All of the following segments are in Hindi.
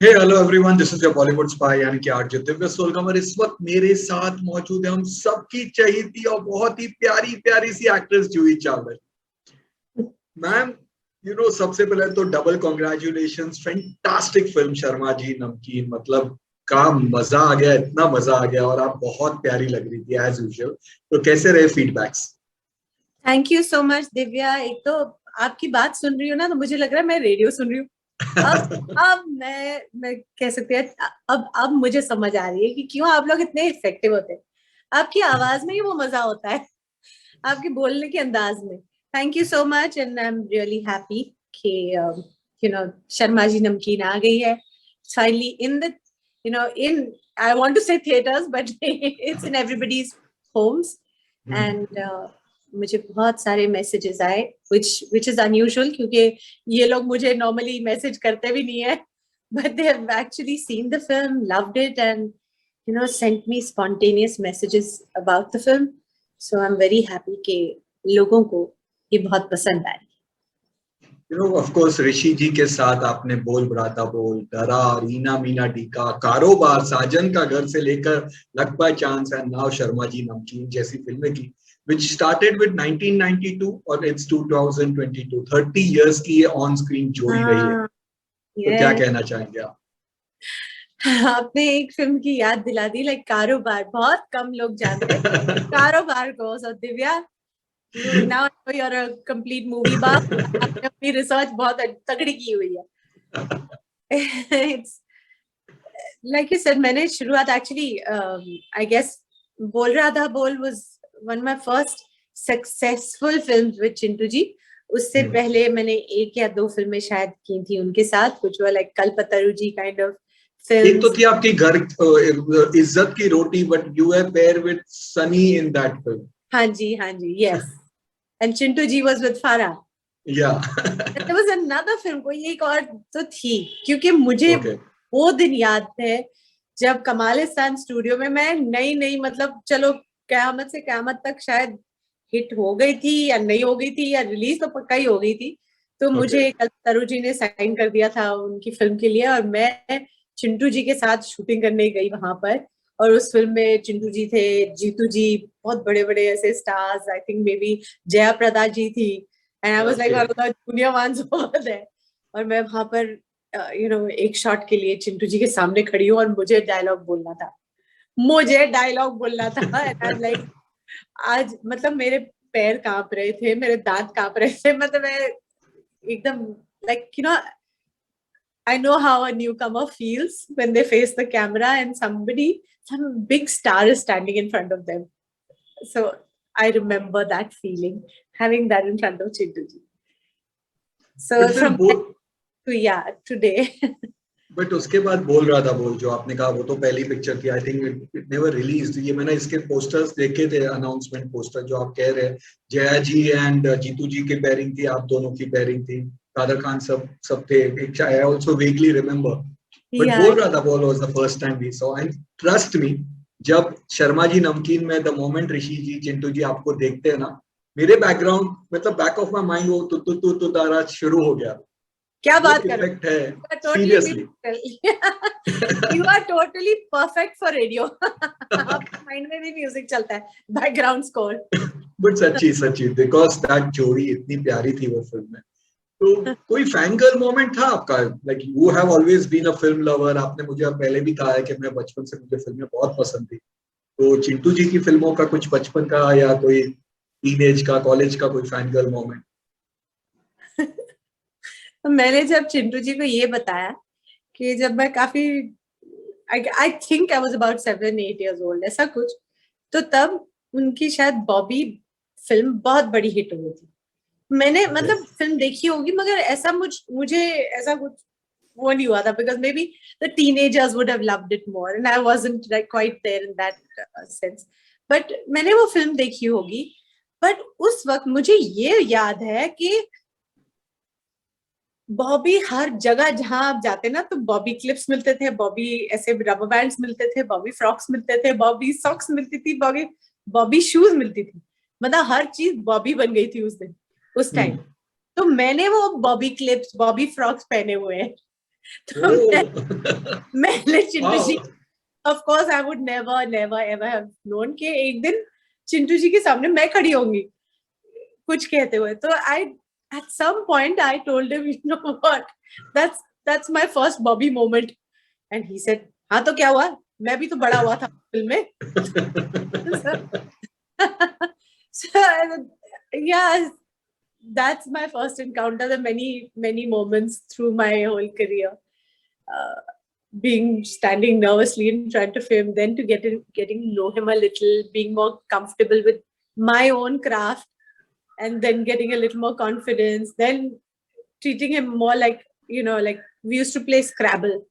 Hey hello everyone, this is your Bollywood spy यानी कि आरजे दिव्य सोलकमर। इस वक्त मेरे साथ मौजूद है हम सबकी चहेती और बहुत ही प्यारी प्यारी सी एक्ट्रेस जूही चावला। मैम, सबसे पहले तो double congratulations, fantastic film Sharma ji Namkeen. मतलब का मजा आ गया, इतना मजा आ गया, और आप बहुत प्यारी लग रही थी एज यूजुअल। तो कैसे रहे feedbacks? Thank you so much Divya. एक तो आपकी बात सुन रही हूँ ना, तो मुझे लग रहा है मैं रेडियो सुन रही हूँ। अब मैं कह सकती है, अब मुझे समझ आ रही है कि क्यों आप लोग इतने इफेक्टिव होते हैं। आपकी आवाज में ही वो मजा होता है, आपके बोलने के अंदाज में। Thank you so much and I am really happy कि शर्मा जी नमकीन आ गई है finally in the in I want to say theatres but it's in everybody's homes. And मुझे बहुत सारे मैसेजेस आए which is unusual, क्योंकि ये लोग मुझे नॉर्मली मैसेज करते भी नहीं है, but they have actually seen the film, loved it, and sent me spontaneous messages about the film. So I'm very happy कि लोगों को ये बहुत पसंद आई। ऑफ कोर्स ऋषि जी के साथ आपने बोल बुराता बोल, डरा, रीना मीना टीका, कारोबार, साजन का घर से लेकर luck by chance and now Sharma ji Namkeen जैसी फिल्में की, which started with 1992 और it's 2022, 30 years की ये ऑन स्क्रीन जोड़ी रही है। हाँ, तो क्या ये कहना चाहेंगे आप? आपने एक फिल्म की याद दिला दी, लाइक कारोबार। बहुत कम लोग जानते हैं कारोबार को। So Divya, you now you're a complete movie buff. आपने अपनी रिसर्च बहुत तगड़ी की हुई है। इट्स लाइक यू सेड, मैंने शुरुआत एक्चुअली आई गेस बोल रहा था बोल was one my first successful films with Chintu ji. उससे पहले मैंने एक या दो फिल्में शायद की थी उनके साथ, कुछ वो like Kalpataru ji kind of एक तो फिल्म्स। थी आपकी घर, इज्जत की रोटी, but you have pair with Sunny in that film. हाँ जी, हाँ जी, yes. And Chintu ji was with Farah. Yeah there was another film, कोई एक और तो थी, क्योंकि मुझे ओके। वो दिन याद है जब कमालिस्तान स्टूडियो में मैं नई नई, मतलब चलो कयामत से कयामत तक शायद हिट हो गई थी या नहीं हो गई थी, या रिलीज तो पक्का ही हो गई थी। तो ओके। मुझे कल्पतरु जी ने साइन कर दिया था उनकी फिल्म के लिए, और मैं चिंटू जी के साथ शूटिंग करने गई वहां पर। और उस फिल्म में चिंटू जी थे, जीतू जी, बहुत बड़े बड़े ऐसे stars, I think may be Jaya Prada ji थी। And I was like okay. One of the junior ones over there. और मैं वहां पर एक शॉट के लिए चिंटू जी के सामने खड़ी हूँ और मुझे डायलॉग बोलना था। मुझे डायलॉग बोलना था एंड आई एम लाइक, आज मतलब मेरे पैर कांप रहे थे, मेरे दांत कांप रहे थे, मतलब मैं एकदम like I know how a newcomer feels when they face the camera and some big star is standing in front of them. So I remember that feeling, having that in front of Chintuji. But So फिर from बोल then to yeah, today. But उसके बाद बोल रहा था बोल, जो आपने कहा वो तो पहली पिक्चर थी। I think it never release. ये मैंने इसके पोस्टर्स देखे थे, अनाउंसमेंट पोस्टर जो आप कह रहे हैं। जया जी एंड जीतू जी की पेयरिंग थी, आप दोनों की पेयरिंग थी, कादर खान सब सब थे। I also vaguely remember. But Yeah. बोल रहा था बोल was the first time we saw, and trust me, जब शर्मा जी नमकीन में द मोमेंट ऋषि जी चिंटू जी आपको देखते हैं ना, मेरे बैकग्राउंड मतलब बैक ऑफ माई माइंड वो तु तारा शुरू हो गया। क्या वो बात कर रहे इफेक्ट है, हो? You are totally seriously. musical. You are totally perfect for radio. आपके माइंड में भी म्यूजिक चलता है, बैकग्राउंड स्कोर। बट सच्ची सच्ची, बिकॉज दैट जोड़ी इतनी प्यारी थी वो फिल्म में। तो कोई फैन गर्ल मोमेंट था आपका? Like you have always been a film lover. आपने मुझे पहले भी कहा है कि मैं बचपन से मुझे फिल्में बहुत पसंद थी। तो चिंटू जी की फिल्मों का कुछ बचपन का या कोई टीनेज का, कॉलेज का कोई फैन गर्ल मोमेंट? तो मैंने जब चिंटू जी को ये बताया कि जब मैं काफी I think I was about 7 8 years old, ऐसा कुछ, तो तब उनकी शायद बॉबी फिल्म बहुत बड़ी हिट हुई थी। मैंने ओके। मतलब फिल्म देखी होगी, मगर ऐसा मुझे ऐसा कुछ वो नहीं हुआ था, because maybe the teenagers would have loved it more and I wasn't like quite there in that sense. But मैंने वो फिल्म देखी होगी। बट उस वक्त मुझे ये याद है कि बॉबी हर जगह जहां आप जाते ना, तो बॉबी क्लिप्स मिलते थे, बॉबी ऐसे रबर बैंड्स मिलते थे, बॉबी फ्रॉक्स मिलते थे, बॉबी सॉक्स मिलती थी, बॉबी बॉबी शूज मिलती थी। मतलब हर चीज बॉबी बन गई थी उस दिन, उस टाइम। हम्म। तो मैंने वो बॉबी क्लिप्स, बॉबी फ्रॉक्स पहने हुए हैं। तो मैं चिंटू जी, Wow. of course I would never ever have known कि एक दिन चिंटू जी के सामने मैं खड़ी होंगी कुछ कहते हुए. तो at some point I told him, you know what, that's my first Bobby moment, and he said, हाँ तो क्या हुआ, मैं भी तो बड़ा हुआ था फिल्म में. So yeah, that's my first encounter. The many moments through my whole career, being standing nervously and trying to film, then to getting to know him a little, being more comfortable with my own craft, and then getting a little more confidence, then treating him more like, you know, like we used to play Scrabble.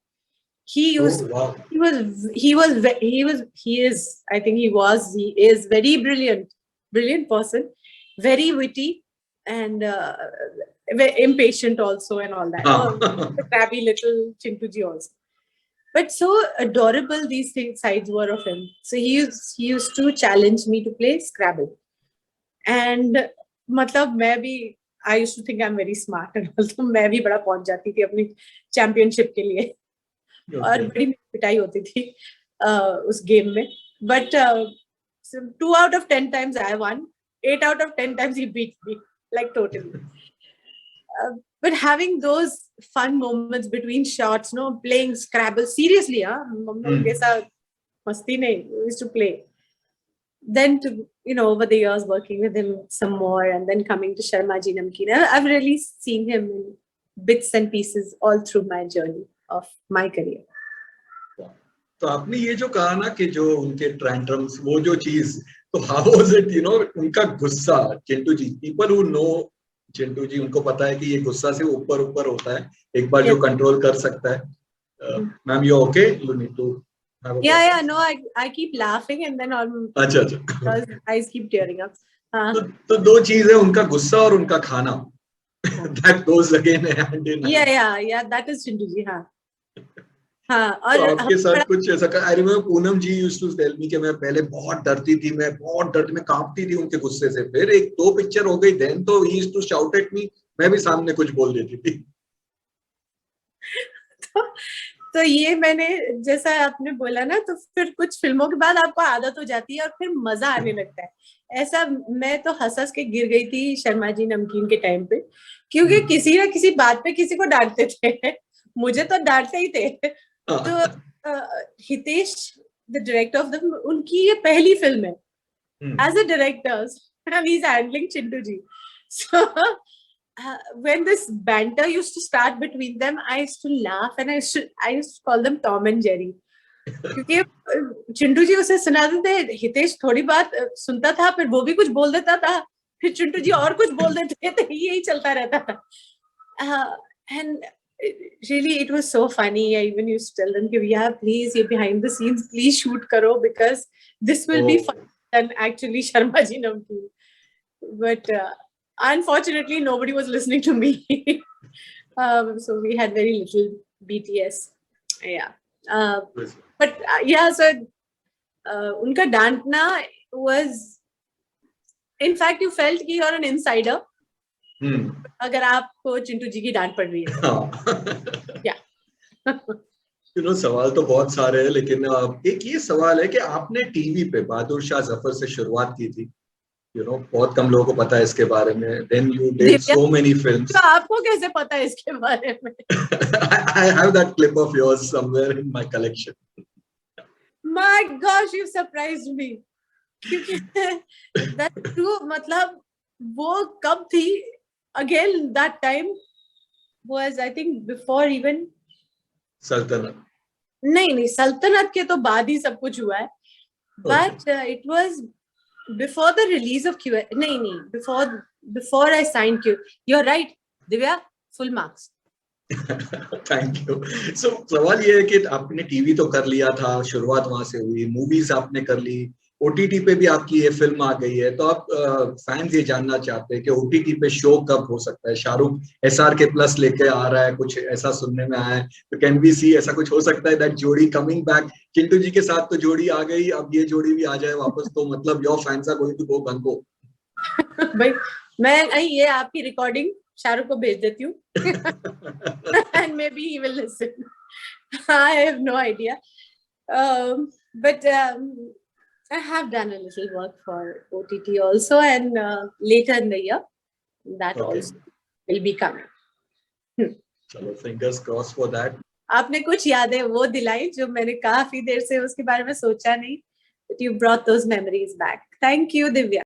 He used Oh, wow. he is, I think he is very brilliant person, very witty, and very impatient also, and all that. A crabby little Chintuji also, but so adorable these sides were of him. So he used to challenge me to play Scrabble, and मतलब मैं भी, I used to think I'm very smart, and also मैं भी बड़ा पहुंच जाती थी अपनी चैंपियनशिप के लिए. और बड़ी पिटाई होती थी उस गेम में. But 2 out of 10 times I won. 8 out of 10 times he beat me, like totally. But having those fun moments between shots, no, playing Scrabble seriously, masti nahi, we used to play. Then to, you know, over the years working with him some more, and then coming to Sharma Ji Namkeen, I've really seen him in bits and pieces all through my journey of my career. तो आपने ये जो कहा ना कि जो उनके ट्रैंट्रम्स, वो जो चीज, तो how was it, you know, उनका गुस्सा, चिंटू जी, पीपल हु नो चिंटू जी, उनको पता है कि ये गुस्सा से ऊपर ऊपर होता है, एक बार जो कंट्रोल कर सकता है. Ma'am you okay, you need to have a yeah no, I keep laughing, and then अच्छा eyes keep tearing up. तो दो चीज है, उनका गुस्सा और उनका खाना. that goes again hand in hand. yeah that is Chintu ji. हाँ. और तो आपके साथ कुछ ऐसा का? I remember Poonam ji used to tell me कि मैं पहले बहुत डरती थी, मैं बहुत डरती, मैं कांपती थी उनके गुस्से से. फिर एक दो पिक्चर हो गई, देन तो he used to shout at me, मैं भी सामने कुछ बोल देती थी. तो ये मैंने, जैसा आपने बोला ना, तो फिर कुछ फिल्मों के बाद आपको आदत हो जाती है और फिर मजा आने लगता है. ऐसा मैं तो हंस के गिर गई थी शर्मा जी नमकीन के टाइम पे, क्योंकि किसी ना किसी बात पे किसी को डांटते थे. मुझे तो डांटते ही थे. तो Hitesh, the director of the, उनकी ये पहली फिल्म है as a director, and he is handling Chintu ji. So when this banter used to start between them, I used to laugh, and I used to call them Tom and Jerry. क्योंकि चिंटू जी उसे सुनाते थे, हितेश थोड़ी बात सुनता था, फिर वो भी कुछ बोल देता था, फिर चिंटू जी और कुछ बोल देते थे, यही चलता रहता था. And really it was so funny. I even used to tell them, yeah, please, you behind the scenes, please shoot karo, because this will be fun than actually Sharma Ji Namkeen. But unfortunately nobody was listening to me. So we had very little BTS. But yeah, so unka dantna was, in fact you felt कि you're an insider अगर आपको चिंटू जी की डांट पड़ रही है. यू नो, सवाल तो बहुत सारे हैं, लेकिन एक ये सवाल है कि आपने टीवी पे बहादुर शाह जफर से शुरुआत की थी. You know, बहुत कम लोगों को पता है इसके बारे में. Then you did so many films. तो आपको कैसे पता है इसके बारे में? I have that clip of yours somewhere in my collection. My gosh, you surprised me. That's true. मतलब वो कब थी? Again, that time was, I think, before even सल्तनत. नहीं, सल्तनत के तो बाद ही सब कुछ हुआ है. But it was before the release of Q. नहीं, before I signed Q. You're right, Divya. Full marks. Thank you. So सवाल ये है कि आपने टीवी तो कर लिया था, शुरुआत वहां से हुई, मूवीज आपने कर ली, ओटीटी पे भी आपकी ये फिल्म आ गई है. तो आप फैंस ये जानना चाहते हैं कि ओटीटी पे शो कब हो सकता है? शाहरुख SRK+ लेके आ रहा है, कुछ ऐसा सुनने में आया है. तो कैन वी सी, ऐसा कुछ हो सकता है दैट जोड़ी कमिंग बैक? चिंटू जी के साथ तो जोड़ी आ गई, अब ये जोड़ी भी आ जाए वापस, तो मतलब your fans are going to go बंको. भाई मैं ये आपकी रिकॉर्डिंग शाहरुख को भेज देती हूँ and maybe he will listen. I have no idea. But I have done a little work for OTT also, and later in the year, that Okay. also will be coming. चलो fingers crossed for that. आपने कुछ यादें वो दिलाई जो मैंने काफी देर से उसके बारे में सोचा नहीं. But you brought those memories back. Thank you, Divya.